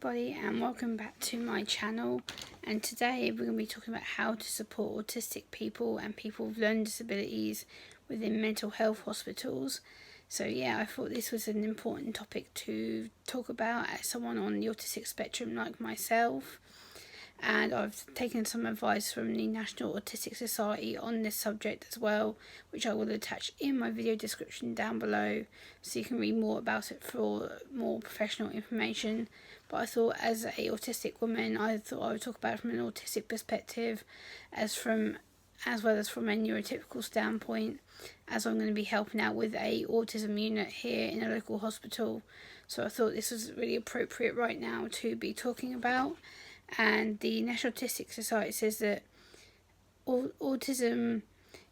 everybody, and welcome back to my channel. And today we're going to be talking about how to support autistic people and people with learning disabilities within mental health hospitals. So yeah, I thought this was an important topic to talk about as someone on the autistic spectrum like myself. And I've taken some advice from the National Autistic Society on this subject as well, which I will attach in my video description down below, so you can read more about it for more professional information. But I thought, as a autistic woman, I thought I would talk about it from an autistic perspective, as well as from a neurotypical standpoint, as I'm going to be helping out with a autism unit here in a local hospital. So I thought this was really appropriate right now to be talking about. And the National Autistic Society says that autism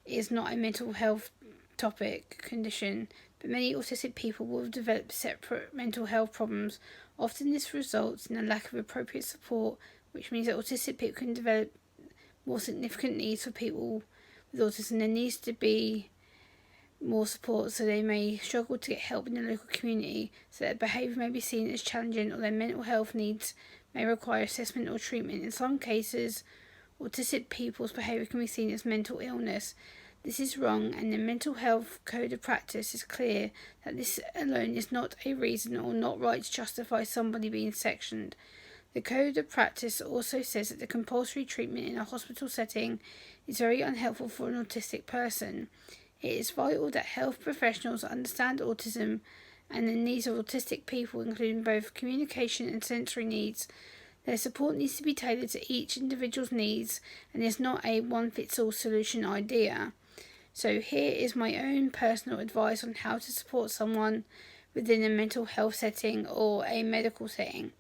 is not a mental health condition, but many autistic people will develop separate mental health problems. Often this results in a lack of appropriate support, which means that autistic people can develop more significant needs for people with autism. There needs to be more support, so they may struggle to get help in the local community, so their behaviour may be seen as challenging, or their mental health needs may require assessment or treatment. In some cases, autistic people's behaviour can be seen as mental illness. This is wrong, and the Mental Health Code of Practice is clear that this alone is not a reason or not right to justify somebody being sectioned. The Code of Practice also says that the compulsory treatment in a hospital setting is very unhelpful for an autistic person. It is vital that health professionals understand autism and the needs of autistic people, including both communication and sensory needs. Their support needs to be tailored to each individual's needs, and is not a one-fits-all solution idea. So here is my own personal advice on how to support someone within a mental health setting or a medical setting.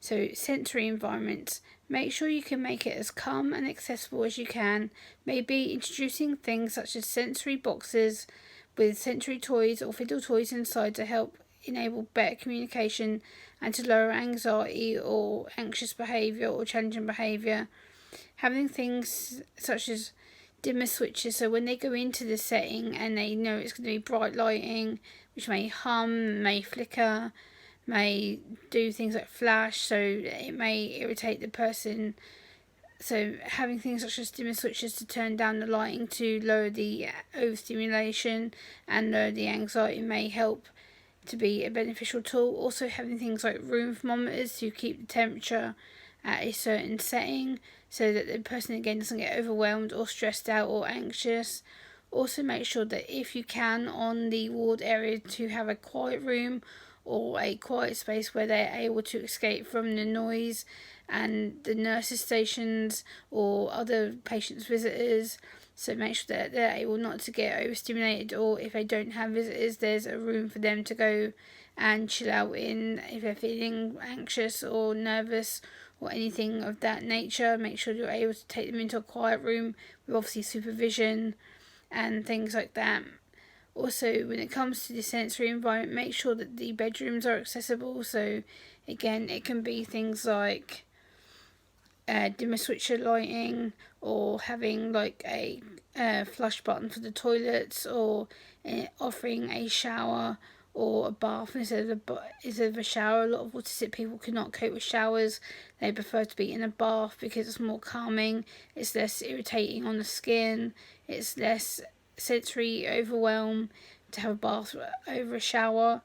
So sensory environments. Make sure you can make it as calm and accessible as you can. Maybe introducing things such as sensory boxes with sensory toys or fiddle toys inside to help enable better communication and to lower anxiety or anxious behaviour or challenging behaviour. Having things such as dimmer switches, so when they go into the setting and they know it's going to be bright lighting, which may hum, may flicker, may do things like flash, so it may irritate the person. So having things such as dimmer switches to turn down the lighting to lower the overstimulation and lower the anxiety may help to be a beneficial tool. Also having things like room thermometers to keep the temperature at a certain setting so that the person again doesn't get overwhelmed or stressed out or anxious. Also make sure that if you can on the ward area to have a quiet room or a quiet space where they're able to escape from the noise and the nurses' stations or other patients' visitors. So make sure that they're able not to get overstimulated, or if they don't have visitors, there's a room for them to go and chill out in if they're feeling anxious or nervous or anything of that nature. Make sure you're able to take them into a quiet room with obviously supervision and things like that. Also, when it comes to the sensory environment, make sure that the bedrooms are accessible. So again, it can be things like dimmer switcher lighting, or having like a flush button for the toilets, or offering a shower or a bath instead of a shower. A lot of autistic people cannot cope with showers. They prefer to be in a bath because it's more calming, it's less irritating on the skin, it's less sensory overwhelm to have a bath over a shower.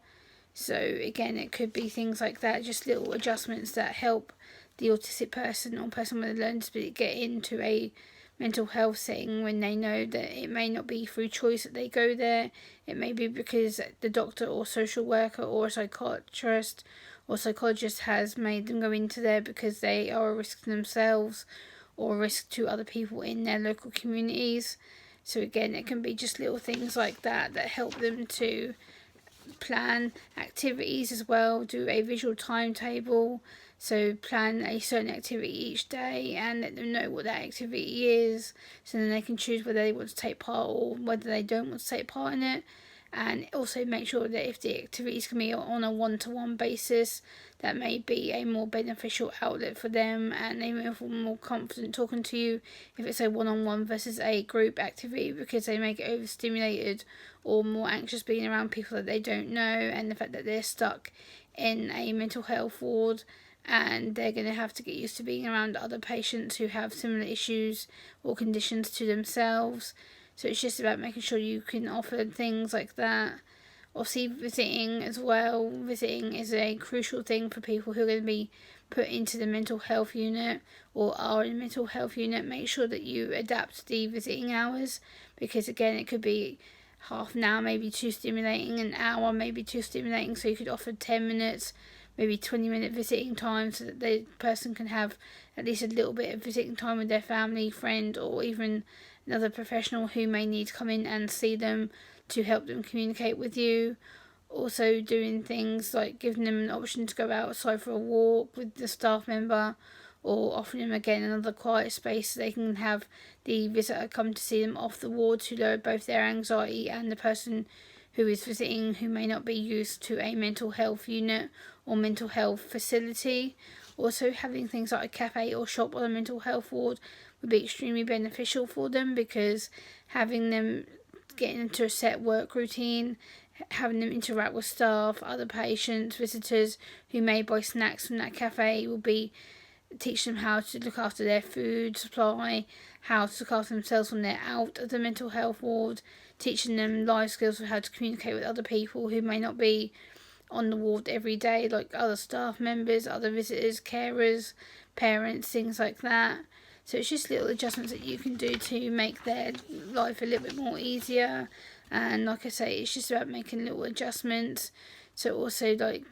So again, it could be things like that, just little adjustments that help the autistic person or person with a learning disability get into a mental health setting when they know that it may not be through choice that they go there. It may be because the doctor or social worker or a psychiatrist or psychologist has made them go into there because they are a risk to themselves or a risk to other people in their local communities. So again, it can be just little things like that that help them to plan activities as well, do a visual timetable, so plan a certain activity each day and let them know what that activity is, so then they can choose whether they want to take part or whether they don't want to take part in it. And also make sure that if the activities can be on a one-to-one basis, that may be a more beneficial outlet for them, and they may feel more confident talking to you if it's a one-on-one versus a group activity, because they may get overstimulated or more anxious being around people that they don't know, and the fact that they're stuck in a mental health ward and they're going to have to get used to being around other patients who have similar issues or conditions to themselves. So it's just about making sure you can offer things like that. Obviously, visiting as well. Visiting is a crucial thing for people who are going to be put into the mental health unit or are in the mental health unit. Make sure that you adapt the visiting hours, because again, it could be half an hour maybe too stimulating, an hour maybe too stimulating, so you could offer 10 minutes, maybe 20-minute visiting time, so that the person can have at least a little bit of visiting time with their family, friend, or even another professional who may need to come in and see them to help them communicate with you. Also doing things like giving them an option to go outside for a walk with the staff member, or offering them again another quiet space so they can have the visitor come to see them off the ward to lower both their anxiety and the person who is visiting who may not be used to a mental health unit or mental health facility. Also having things like a cafe or shop on a mental health ward would be extremely beneficial for them, because having them getting into a set work routine, having them interact with staff, other patients, visitors who may buy snacks from that cafe will be teach them how to look after their food supply, how to look after themselves when they're out of the mental health ward, teaching them life skills of how to communicate with other people who may not be on the ward every day, like other staff members, other visitors, carers, parents, things like that. So it's just little adjustments that you can do to make their life a little bit more easier. And like I say, it's just about making little adjustments. So also, like,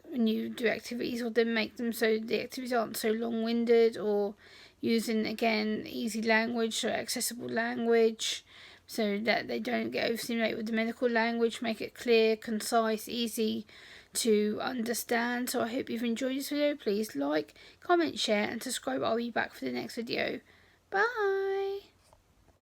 when you do activities with them, make them so the activities aren't so long-winded, or using, again, easy language or accessible language, so that they don't get overstimulated with the medical language. Make it clear, concise, easy to understand. So I hope you've enjoyed this video. Please like, comment, share and subscribe. I'll be back for the next video. Bye.